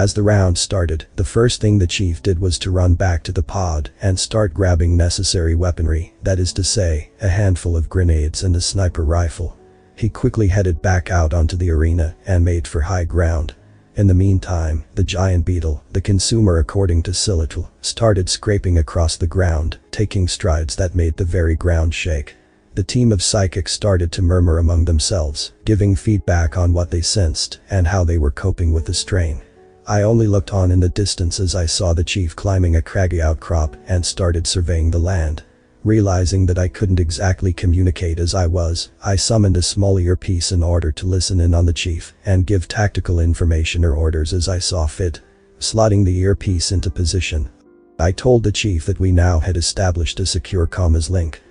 As the round started, the first thing the chief did was to run back to the pod and start grabbing necessary weaponry, that is to say, a handful of grenades and a sniper rifle. He quickly headed back out onto the arena and made for high ground. In the meantime, the giant beetle, the consumer according to Silitl, started scraping across the ground, taking strides that made the very ground shake. The team of psychics started to murmur among themselves, giving feedback on what they sensed and how they were coping with the strain. I only looked on in the distance as I saw the chief climbing a craggy outcrop and started surveying the land. Realizing that I couldn't exactly communicate as I summoned a small earpiece in order to listen in on the chief and give tactical information or orders as I saw fit. Slotting the earpiece into position, I told the chief that we now had established a secure comms link.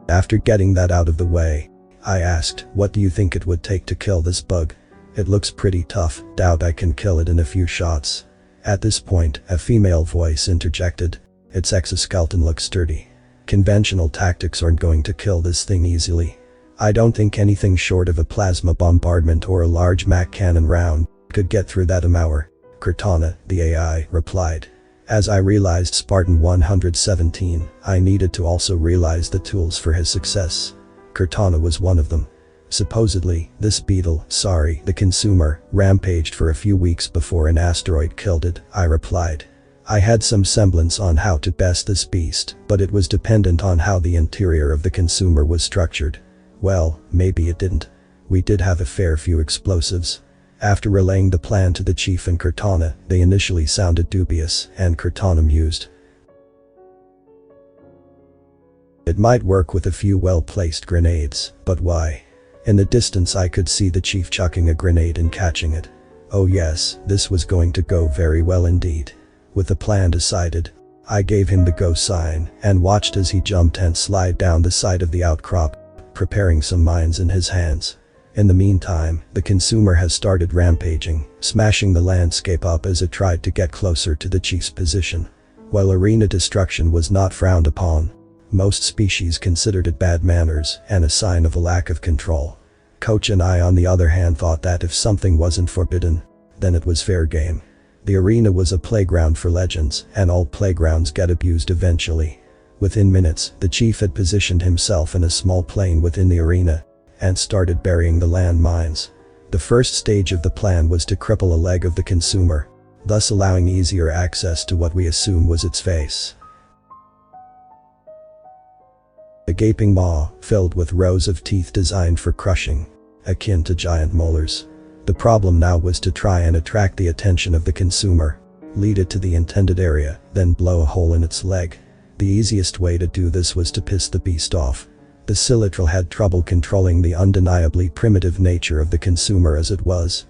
After getting that out of the way, I asked, "What do you think it would take to kill this bug? It looks pretty tough, doubt I can kill it in a few shots." At this point, a female voice interjected, "Its exoskeleton looks sturdy. Conventional tactics aren't going to kill this thing easily. I don't think anything short of a plasma bombardment or a large Mac cannon round could get through that armor." Cortana, the AI, replied. As I realized Spartan 117, I needed to also realize the tools for his success. Cortana was one of them. Supposedly, this beetle, the consumer, rampaged for a few weeks before an asteroid killed it, I replied. I had some semblance on how to best this beast, but it was dependent on how the interior of the consumer was structured. Well, maybe it didn't. We did have a fair few explosives. After relaying the plan to the chief and Cortana, they initially sounded dubious, and Cortana mused. It might work with a few well-placed grenades, but why? In the distance I could see the chief chucking a grenade and catching it. Oh yes, this was going to go very well indeed. With the plan decided, I gave him the go sign and watched as he jumped and slid down the side of the outcrop, preparing some mines in his hands. In the meantime, the consumer has started rampaging, smashing the landscape up as it tried to get closer to the chief's position. While arena destruction was not frowned upon, most species considered it bad manners and a sign of a lack of control. Coach and I on the other hand thought that if something wasn't forbidden, then it was fair game. The arena was a playground for legends, and all playgrounds get abused eventually. Within minutes, the chief had positioned himself in a small plane within the arena and started burying the land mines. The first stage of the plan was to cripple a leg of the consumer, thus allowing easier access to what we assume was its face. A gaping maw, filled with rows of teeth designed for crushing, akin to giant molars. The problem now was to try and attract the attention of the consumer, lead it to the intended area, then blow a hole in its leg. The easiest way to do this was to piss the beast off. The Silitral had trouble controlling the undeniably primitive nature of the consumer as it was.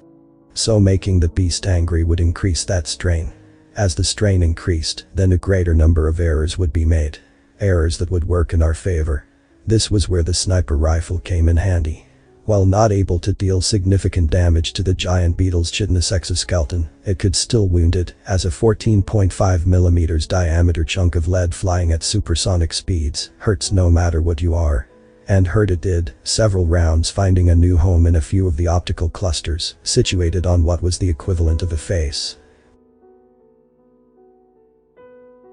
So making the beast angry would increase that strain. As the strain increased, then a greater number of errors would be made. Errors that would work in our favor. This was where the sniper rifle came in handy. While not able to deal significant damage to the giant beetle's chitinous exoskeleton, it could still wound it, as a 14.5mm diameter chunk of lead flying at supersonic speeds hurts no matter what you are. And hurt it did, several rounds finding a new home in a few of the optical clusters, situated on what was the equivalent of a face.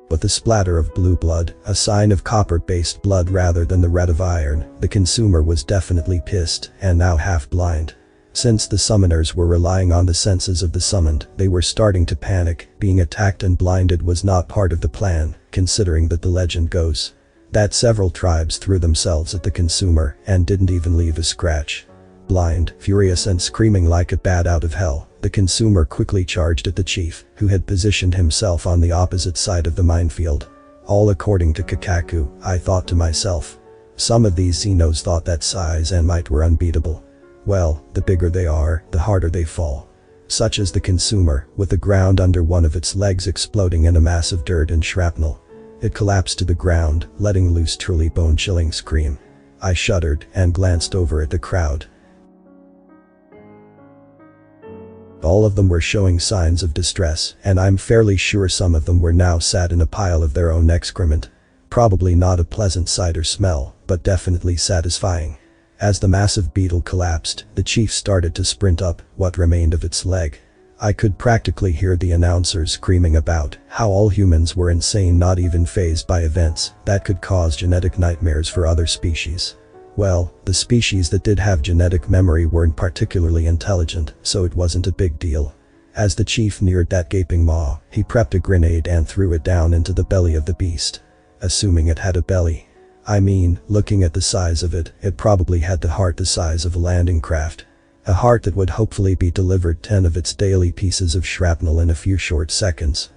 With the splatter of blue blood, a sign of copper-based blood rather than the red of iron, the consumer was definitely pissed and now half blind. Since the summoners were relying on the senses of the summoned, they were starting to panic. Being attacked and blinded was not part of the plan, considering that the legend goes that several tribes threw themselves at the consumer and didn't even leave a scratch. Blind, furious and screaming like a bat out of hell, the consumer quickly charged at the chief, who had positioned himself on the opposite side of the minefield. All according to Kakaku, I thought to myself. Some of these Xenos thought that size and might were unbeatable. Well, the bigger they are, the harder they fall. Such as the consumer, with the ground under one of its legs exploding in a mass of dirt and shrapnel. It collapsed to the ground, letting loose truly bone-chilling scream. I shuddered and glanced over at the crowd. All of them were showing signs of distress, and I'm fairly sure some of them were now sat in a pile of their own excrement. Probably not a pleasant sight or smell, but definitely satisfying. As the massive beetle collapsed, the chief started to sprint up what remained of its leg. I could practically hear the announcers screaming about how all humans were insane, not even fazed by events that could cause genetic nightmares for other species. Well, the species that did have genetic memory weren't particularly intelligent, so it wasn't a big deal. As the chief neared that gaping maw, he prepped a grenade and threw it down into the belly of the beast. Assuming it had a belly. I mean, looking at the size of it, it probably had the heart the size of a landing craft. A heart that would hopefully be delivered 10 of its daily pieces of shrapnel in a few short seconds.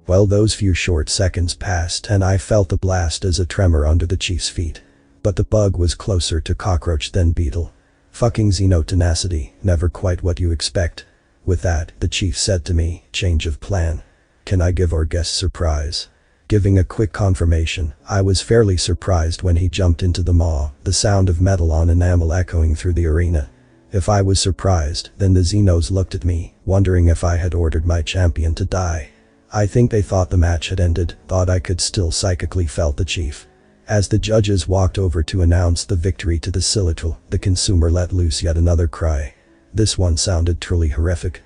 Well, those few short seconds passed and I felt the blast as a tremor under the chief's feet. But the bug was closer to cockroach than beetle. Fucking xenotenacity, never quite what you expect. With that, the chief said to me, change of plan. Can I give our guest surprise? Giving a quick confirmation, I was fairly surprised when he jumped into the maw, the sound of metal on enamel echoing through the arena. If I was surprised, then the Xenos looked at me, wondering if I had ordered my champion to die. I think they thought the match had ended, thought I could still psychically felt the chief. As the judges walked over to announce the victory to the Silitral, the consumer let loose yet another cry. This one sounded truly horrific.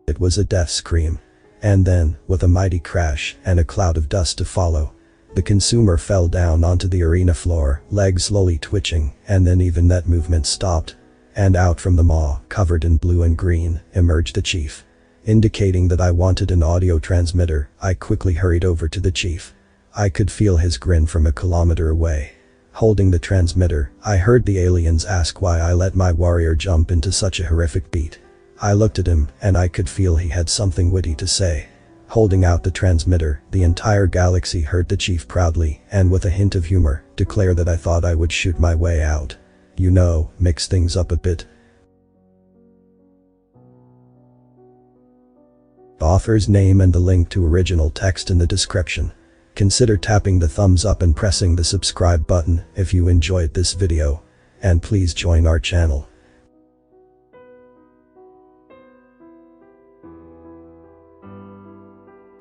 It was a death scream. And then, with a mighty crash and a cloud of dust to follow, the consumer fell down onto the arena floor, legs slowly twitching, and then even that movement stopped. And out from the maw, covered in blue and green, emerged the chief. Indicating that I wanted an audio transmitter, I quickly hurried over to the chief. I could feel his grin from a kilometer away. Holding the transmitter, I heard the aliens ask why I let my warrior jump into such a horrific beat. I looked at him, and I could feel he had something witty to say. Holding out the transmitter, the entire galaxy heard the chief proudly, and with a hint of humor, declare that I thought I would shoot my way out. You know, mix things up a bit. Author's name and the link to original text in the description. Consider tapping the thumbs up and pressing the subscribe button if you enjoyed this video. And please join our channel.